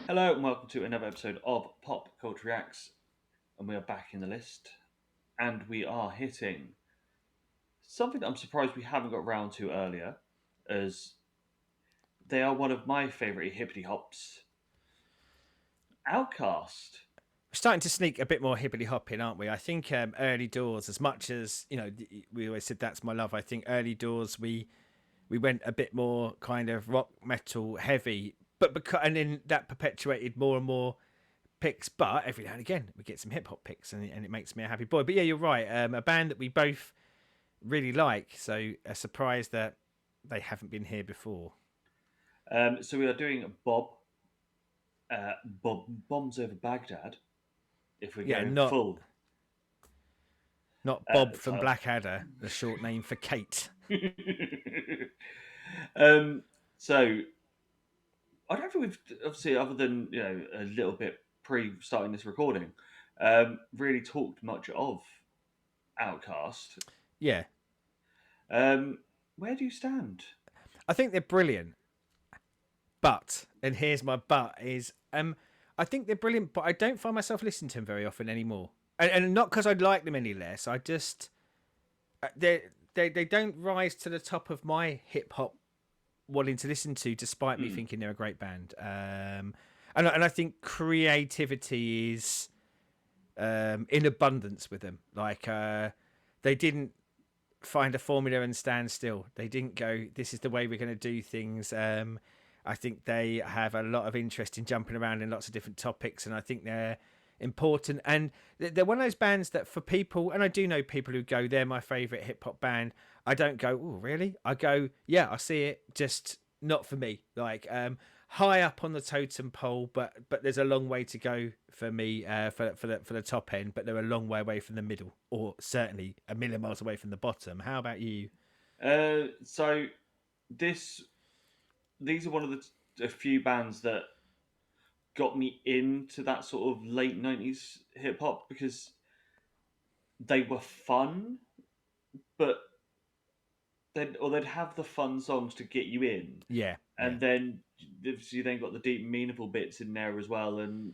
Hello and welcome to another episode of Pop Culture Reacts, and we are back in the list, and we are hitting something that I'm surprised we haven't got round to earlier, as they are one of my favourite hippity hops, Outkast. We're starting to sneak a bit more hippity hop in, aren't we? I think early doors, as much as we always said that's my love. I think early doors we went a bit more kind of rock metal heavy, but because and then that perpetuated more and more picks. But every now and again we get some hip hop picks, and it makes me a happy boy. But yeah, you're right. A band that we both really like, so a surprise that they haven't been here before. So we are doing Bob Bombs Over Baghdad. If we're Yeah, going not full not Bob from title. Blackadder, the short name for Kate. um, so I don't think we've obviously, other than a little bit pre starting this recording, really talked much of Outcast. Yeah, Um, where do you stand? I think they're brilliant. But, and here's my but, is I think they're brilliant, but I don't find myself listening to them very often anymore. And not because I like them any less. I just they don't rise to the top of my hip hop wanting to listen to, despite me Hmm. thinking they're a great band. And I think creativity is in abundance with them. Like they didn't find a formula and stand still. They didn't go, this is the way we're going to do things. I think they have a lot of interest in jumping around in lots of different topics, and I think they're important. And they're one of those bands that for people, and I do know people who go, they're my favourite hip hop band. I don't go, oh, really? I go, yeah, I see it, just not for me. Like, high up on the totem pole, but there's a long way to go for me for the top end. But they're a long way away from the middle, or certainly a million miles away from the bottom. How about you? So this these are one of a few bands that got me into that sort of late '90s hip hop because they were fun, but they'd have the fun songs to get you in, Yeah, yeah. and then you then got the deep, meaningful bits in there as well, and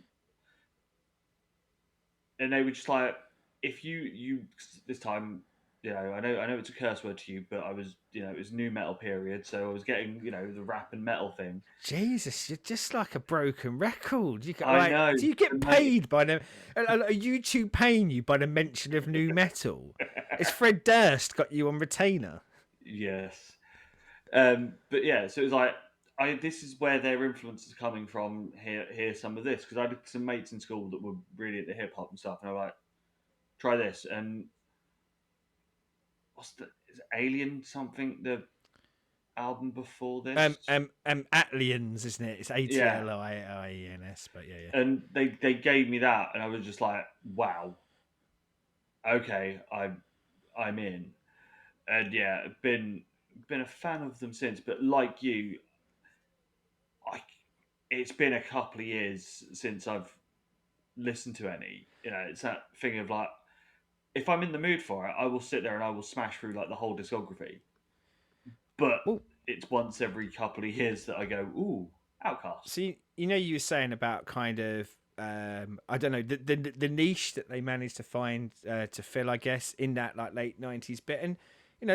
they were just like, if you this time, I know it's a curse word to you, but I was, it was new metal period, so I was getting, the rap and metal thing. Jesus, you're just like a broken record. You got I like, know, do you get mate. paid by the? Are YouTube paying you by the mention of new metal? Is Fred Durst got you on retainer? Yes. But yeah, so it was like, this is where their influence is coming from. Hear some of this, because I had some mates in school that were really into hip hop and stuff, and I was like, try this. And is it Alien something, the album before this? Atlians, isn't it? It's Yeah. ATLIINS, but yeah, yeah. And they gave me that, and I was just like, wow, okay, I'm in. And yeah, been a fan of them since. But like you, I it's been a couple of years since I've listened to any. It's that thing of like, if I'm in the mood for it, I will sit there and I will smash through like the whole discography. But Well, it's once every couple of years that I go, ooh, Outcast. see, you were saying about kind of I don't know the niche that they managed to find to fill, I guess, in that like late '90s bit, and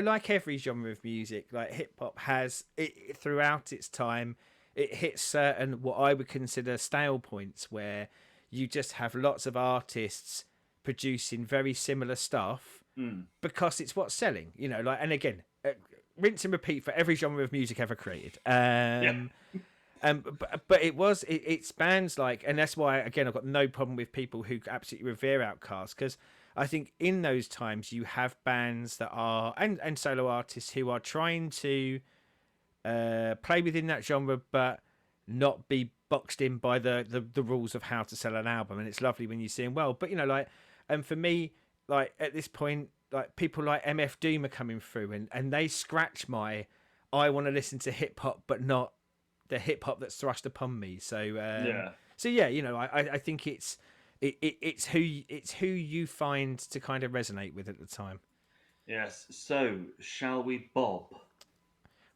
like every genre of music, like hip hop has it throughout its time. It hits certain what I would consider stale points where you just have lots of artists producing very similar stuff Mm, because it's what's selling. Like, and again, rinse and repeat for every genre of music ever created. yeah. But it spans like, and that's why again I've got no problem with people who absolutely revere Outkast, because I think in those times you have bands that are and solo artists who are trying to play within that genre, but not be boxed in by the rules of how to sell an album. And it's lovely when you see them well. But like, and for me, like at this point, like people like MF Doom are coming through, and they scratch my I want to listen to hip hop, but not the hip hop that's thrust upon me. Yeah. So yeah, I think it's who you find to kind of resonate with at the time. Yes. So, shall we bob?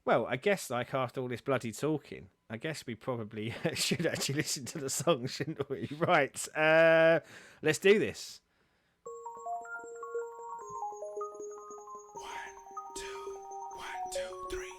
Well, I guess like after all this bloody talking, I guess we probably should actually listen to the song, shouldn't we? Right. Let's do this.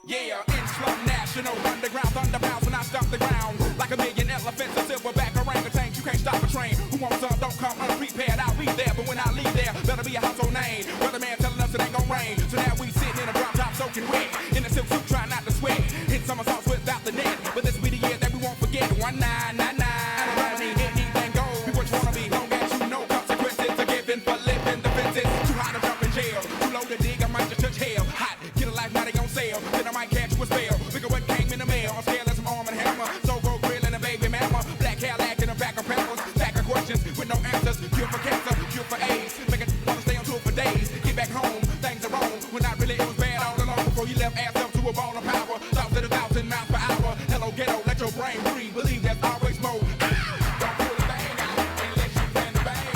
Yeah, in slum national, underground thunder bounce when I stomp the ground. Like a million elephants, a silverback orangutan, you can't stop a train. Who wants some, don't come unprepared, I'll be there. But when I leave there, better be a household name. Weatherman telling us it ain't gon' rain. So now we sitting in a drop top soaking wet. In a silk suit, trying not to sweat. Hit somersaults without the net. But this be the year that we won't forget. 1999. I don't need anything goes. Be what you wanna be, long as you know consequences are given for living the fences. Too hot to jump in jail. Too low to dig, I might just touch hell. Hot, get a life, now they on sale. Then I might catch you a spell. Look at what came in the mail. I'm scaling some arm and hammer. So go grilling a baby mama. Black hair lacking a back of peppers. Back of questions with no answers. Cure for cancer, cure for AIDS. Make it wanna stay on tour for days. Get back home, things are wrong. When not really, it was bad all along. Before you left ass up to a ball of power. Thoughts at 1,000 miles per hour. Hello ghetto, let your brain breathe. Believe there's always more. Don't pull the thing out unless you plan to bang.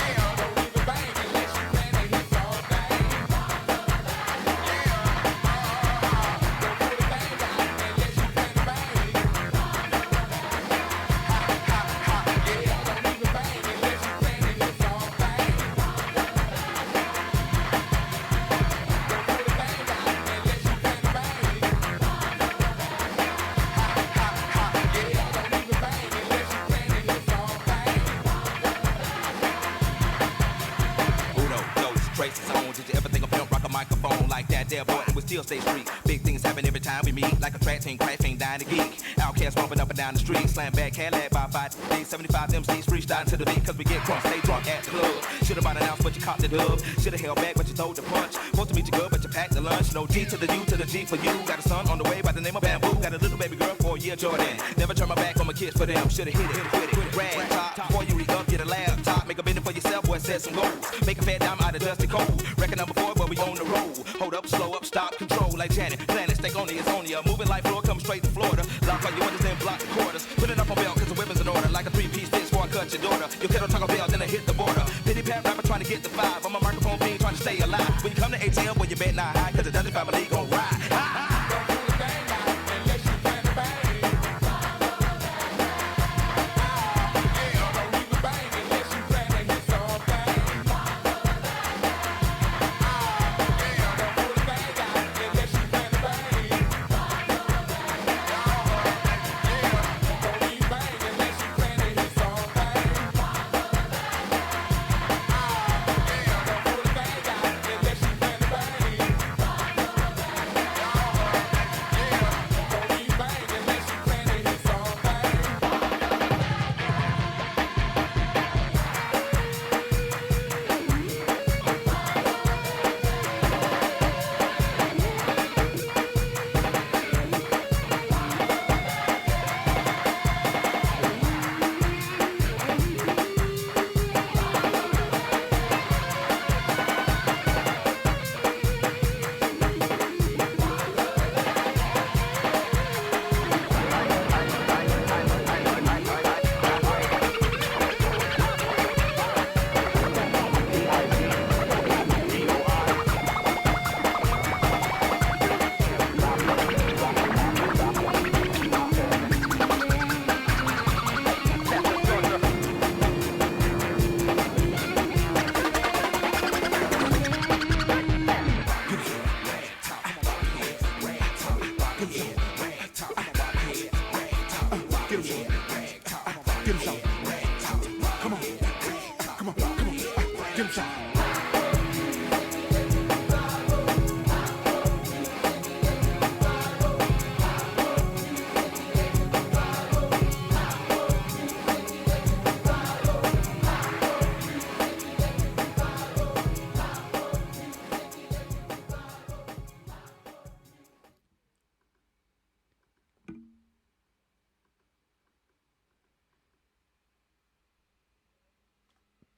Yeah, don't leave it bang unless you plan to hit all thing. Traces on, did you ever think of pimp rock a microphone like that there boy and we still stay street? Big things happen every time we meet, like a track team crashing down the geek. Outkast bumping up and down the street, slam back Cadillac by 5 days, 75 MCs freestyle to the beat, cause we get crunk, stay drunk at the club. Should've bought an ounce but you caught the dub, should've held back but you throw the punch. Supposed to meet you good but you packed the lunch, no D to the U to the G for you. Got a son on the way by the name of Bamboo, got a little baby girl for a year Jordan. Never turn my back on my kids for them, should've hit it with it. Rag top, before you re-up, get a laptop, make a minute for yourself, boy, set some goals. Make a fat dime out of dusty cold. Record number 4, but we on the road. Hold up, slow up, stop, control like Janet. Planet, stay on it's on ya. Moving like floor, come straight to Florida. Lock all your windows, then block the quarters. Put it up on belt, cause the weapon's in order. Like a 3-piece fits before I cut your daughter. Your kid don't talk about then I hit the border. Pity pat rapper trying to get the 5. I'm a microphone fiend trying to stay alive. When you come to ATL, well, you bet not high, cause the Dudley family gon' ride. Don't pull the thing out unless you plan to bang. Don't leave it bang unless you plan to hit all thing.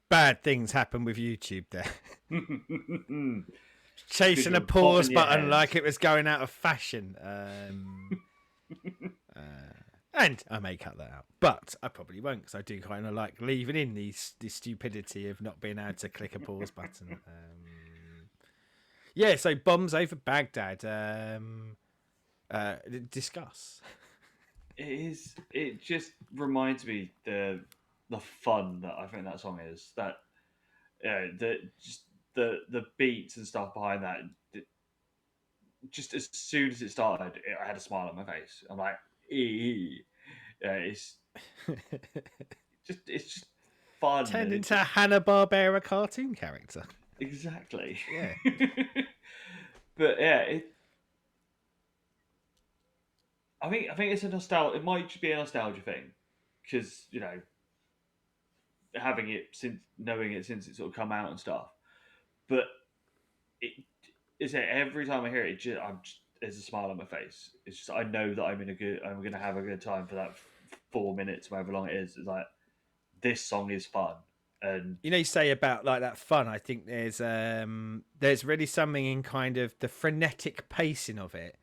Bad things happen with YouTube there. Chasing a Good pause pop in your button head. like it was going out of fashion. And I may cut that out, but I probably won't because I do kind of like leaving in the stupidity of not being able to click a pause button. Yeah, so Bombs Over Baghdad. Discuss. It is. It just reminds me the fun that I think that song is. That the just the beats and stuff behind that. Just as soon as it started, I had a smile on my face. I'm like, yeah, it's just fun Turned and it into a just Hanna-Barbera cartoon character. exactly. Yeah. But yeah, I think it's a nostalgia. It might just be a nostalgia thing because having it since knowing it since it sort of come out and stuff. But it is it every time I hear it, there's a smile on my face. It's just I know that I'm gonna have a good time for that 4 minutes, however long it is. It's like this song is fun, and You say about like that fun. I think there's really something in kind of the frenetic pacing of it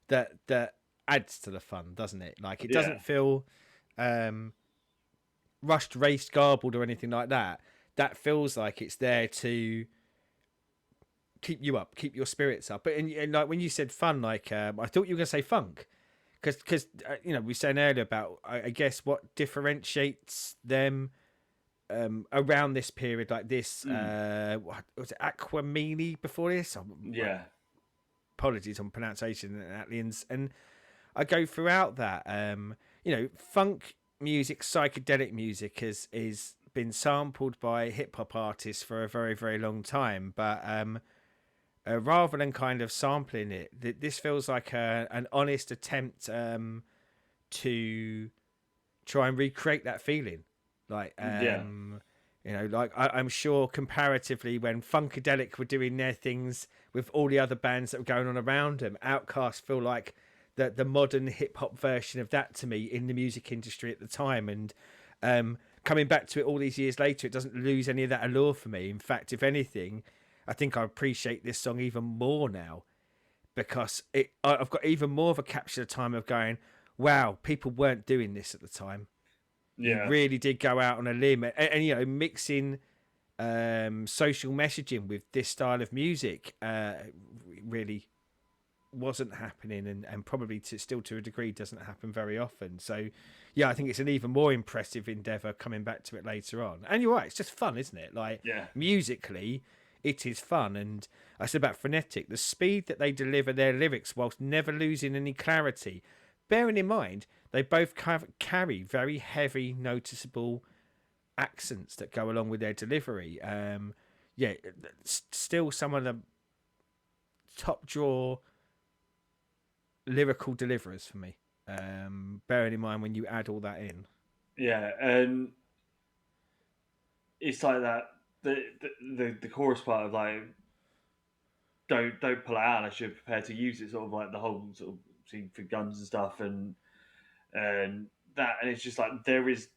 that adds to the fun, doesn't it? Like it yeah, doesn't feel rushed, raced, garbled, or anything like that. That feels like it's there to keep you up, keep your spirits up. But and like when you said fun, like I thought you were gonna say funk, because we were saying earlier about I guess what differentiates them around this period, like this. What was it, Aquamini before this? yeah, Apologies on pronunciation, aliens, and I go throughout that. Funk music, psychedelic music is been sampled by hip hop artists for a very, very long time, but rather than kind of sampling it, this feels like an honest attempt to try and recreate that feeling. Like, yeah, I'm sure comparatively when Funkadelic were doing their things with all the other bands that were going on around them, Outkast feel like the modern hip hop version of that to me in the music industry at the time. And coming back to it all these years later, it doesn't lose any of that allure for me. In fact, if anything, I think I appreciate this song even more now because I've got even more of a capture of time of going, wow, people weren't doing this at the time. You yeah, really did go out on a limb, and mixing social messaging with this style of music really wasn't happening, and probably still to a degree doesn't happen very often. So yeah, I think it's an even more impressive endeavor coming back to it later on. And you're right, it's just fun, isn't it? Like yeah, musically it is fun. And I said about frenetic, the speed that they deliver their lyrics whilst never losing any clarity, bearing in mind they both carry very heavy noticeable accents that go along with their delivery. Still some of the top draw lyrical deliverers for me. Bearing in mind when you add all that in. yeah, and it's like that the chorus part of like don't pull it out unless you're prepared to use it, sort of like the whole sort of scene for guns and stuff, and that, and it's just like there is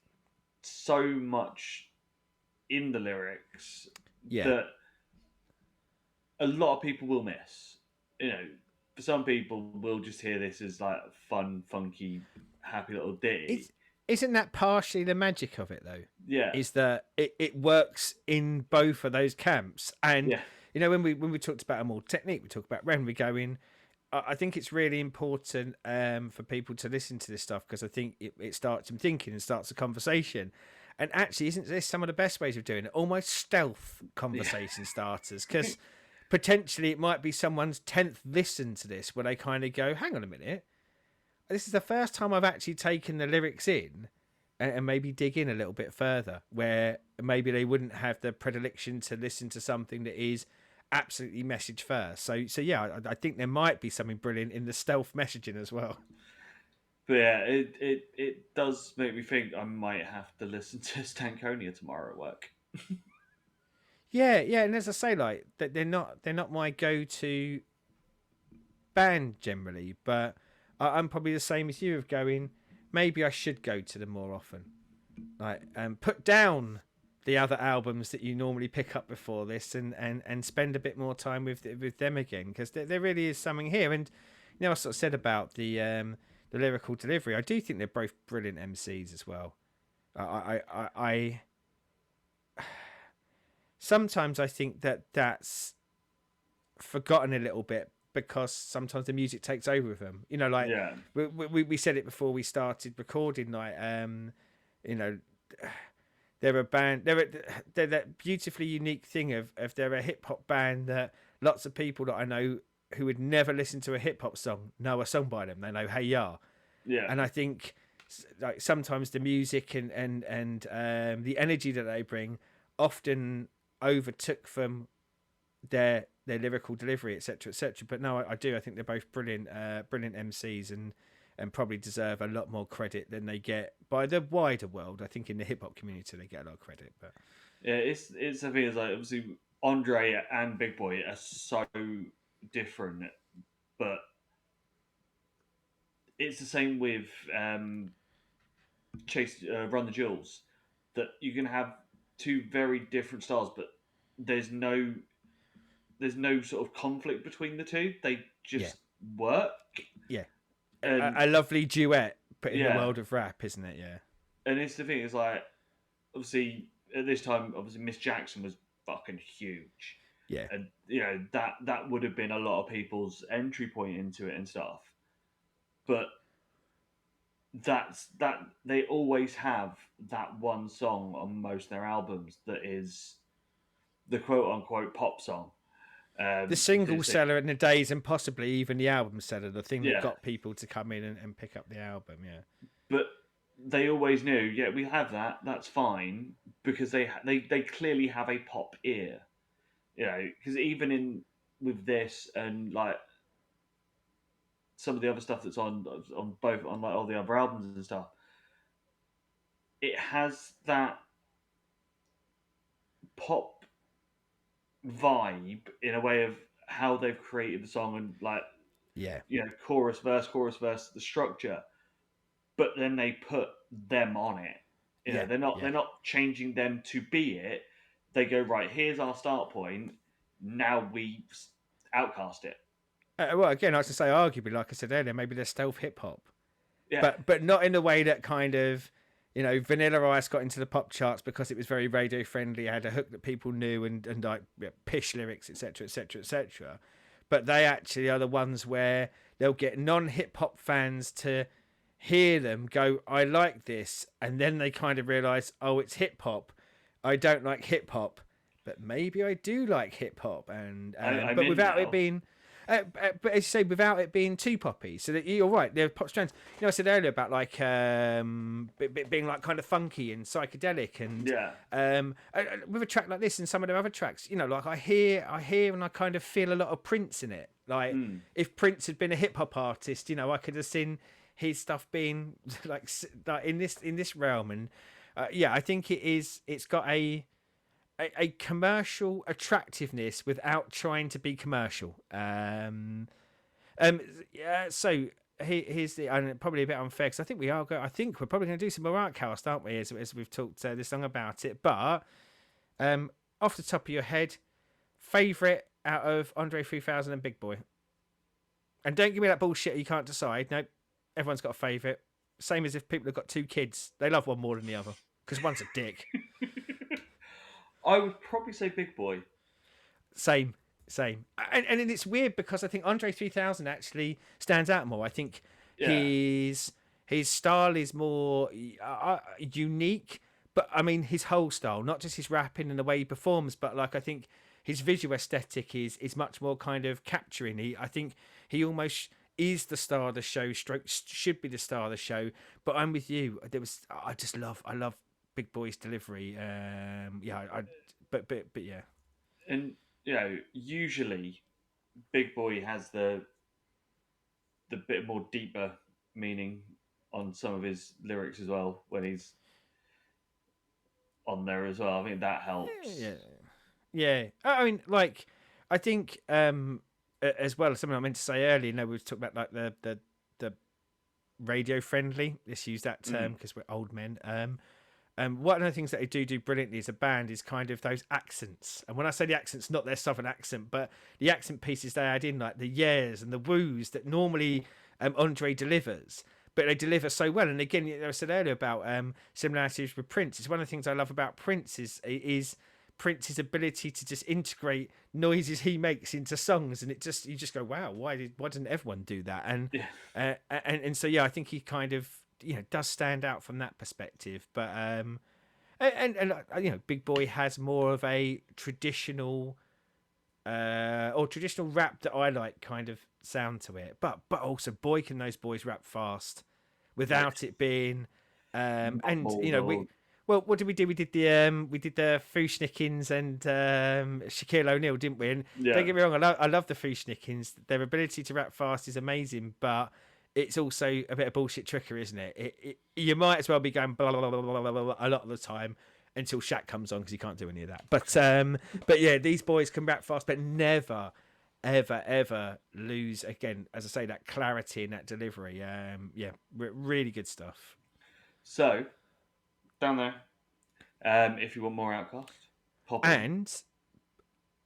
so much in the lyrics Yeah. that a lot of people will miss. For some people, will just hear this as like a fun, funky, happy little ditty. Isn't that partially the magic of it though? Yeah, Is that it works in both of those camps. And yeah, when we talked about a more technique, we talked about when we go in. I think it's really important for people to listen to this stuff because I think it starts them thinking and starts a conversation. And actually, isn't this some of the best ways of doing it? Almost stealth conversation starters, because potentially it might be someone's 10th listen to this where they kind of go, hang on a minute, this is the first time I've actually taken the lyrics in and maybe dig in a little bit further, where maybe they wouldn't have the predilection to listen to something that is absolutely message first. So yeah, I think there might be something brilliant in the stealth messaging as well. but yeah, it does make me think I might have to listen to Stankonia tomorrow at work. Yeah, and as I say, like they're not my go-to band generally, but I'm probably the same as you of going, maybe I should go to them more often. Like, put down the other albums that you normally pick up before this and spend a bit more time with them again, because there really is something here. And I sort of said about the lyrical delivery, I do think they're both brilliant MCs as well. I sometimes I think that's forgotten a little bit because sometimes the music takes over with them. You know, like Yeah. we said it before we started recording. Like, you know, they're a band. They're that beautifully unique thing of they're a hip hop band that lots of people that I know who would never listen to a hip hop song know a song by them. They know Hey Ya, Yeah. and I think like sometimes the music and the energy that they bring often overtook from their lyrical delivery, etc., etc. But no, I do. I think they're both brilliant MCs and probably deserve a lot more credit than they get by the wider world. I think in the hip hop community they get a lot of credit, but Yeah, it's the thing is like obviously Andre and Big Boy are so different, but it's the same with Chase Run the Jewels, that you can have two very different styles, but there's no sort of conflict between the two. They yeah, just work, yeah, and a lovely duet, but in the yeah, world of rap, isn't it? Yeah, and it's the thing is like obviously at this time, obviously Miss Jackson was fucking huge, yeah. and you know that would have been a lot of people's entry point into it and stuff, but that they always have that one song on most of their albums that is the quote unquote pop song. The single Because they, seller in the days and possibly even the album seller, the thing that yeah, got people to come in and pick up the album. Yeah, but they always knew, yeah, we have that. That's fine because they clearly have a pop ear, you know. Because even in with this and like some of the other stuff that's on both on like all the other albums and stuff, it has that pop vibe in a way of how they've created the song and like yeah, you know chorus verse the structure, but then they put them on it. You know, yeah, they're not yeah. changing them to be it. They go right. Here's our start point. Now we outcast it. Well, again, I was to say, arguably, like I said earlier, maybe they're stealth hip hop, Yeah, but not in the way that kind of, you know, Vanilla Ice got into the pop charts because it was very radio friendly, had a hook that people knew, and like pish lyrics, etc., etc., etc. But they actually are the ones where they'll get non hip hop fans to hear them go, I like this, and then they kind of realize, oh, it's hip hop. I don't like hip hop, but maybe I do like hip hop, and I'm but in without it now. being. But as you say, without it being too poppy, so that you're right, they're pop strands. You know, I said earlier about like being like kind of funky and psychedelic, and Yeah, with a track like this and some of their other tracks, you know, like I hear, and I kind of feel a lot of Prince in it. Like if Prince had been a hip hop artist, you know, I could have seen his stuff being like in this realm, and yeah, I think it's got a commercial attractiveness without trying to be commercial. Yeah, so here's the, and probably a bit unfair because I think I think we're probably going to do some more Outkast, aren't we? As we've talked this long about it. But off the top of your head, favorite out of Andre 3000 and Big Boy, and don't give me that bullshit. You can't decide. Nope, everyone's got a favorite. Same as if people have got two kids, they love one more than the other because one's a dick. I would probably say Big Boy. Same. And it's weird because I think Andre 3000 actually stands out more. I think Yeah. his style is more unique, but I mean his whole style, not just his rapping and the way he performs, but like I think his visual aesthetic is much more kind of capturing. I think he almost is the star of the show, should be the star of the show. But I'm with you. I love Big Boy's delivery. But yeah. And you know, usually Big Boy has the bit more deeper meaning on some of his lyrics as well when he's on there as well. I think that helps. Yeah. I mean, like, I think as well as something I meant to say earlier. You know, we were talking about like the radio friendly. Let's use that term because we're old men. One of the things that they do brilliantly as a band is kind of those accents. And when I say the accents, not their southern accent, but the accent pieces they add in, like the yeahs and the woos that normally Andre delivers. But they deliver so well. And again, I said earlier about similarities with Prince. It's one of the things I love about Prince is Prince's ability to just integrate noises he makes into songs, and you just go, wow, why didn't everyone do that? And Yeah. So yeah, I think he kind of does stand out from that perspective. But and Big Boy has more of a traditional or traditional rap that I like kind of sound to it. But also, boy, can those boys rap fast without it being and we. Well, what did we do? We did the Fushnikins and Shaquille O'Neal, didn't we? And don't get me wrong, I love the Fushnikins. Their ability to rap fast is amazing, but it's also a bit of bullshit trickery, isn't it? You might as well be going blah, blah, blah, blah, blah, blah, a lot of the time until Shaq comes on, because he can't do any of that. But yeah, these boys can rap fast, but never, ever lose, again, as I say, that clarity and that delivery. Really good stuff. So, down there, if you want more Outkast, pop in. And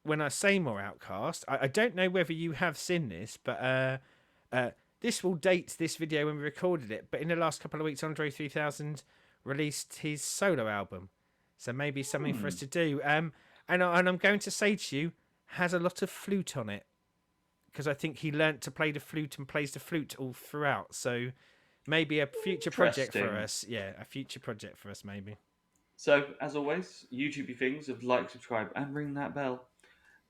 when I say more Outkast, I don't know whether you have seen this, but this will date this video when we recorded it. But in the last couple of weeks, Andre 3000 released his solo album, so maybe something for us to do. And I'm going to say to you, has a lot of flute on it, because I think he learnt to play the flute and plays the flute all throughout. So maybe a future project for us. Yeah, a future project for us, maybe. So, as always, YouTube your things of like, subscribe, and ring that bell.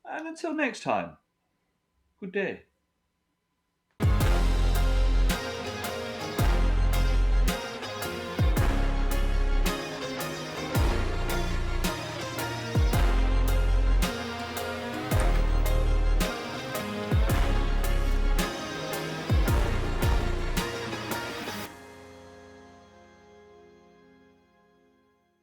And until next time, good day.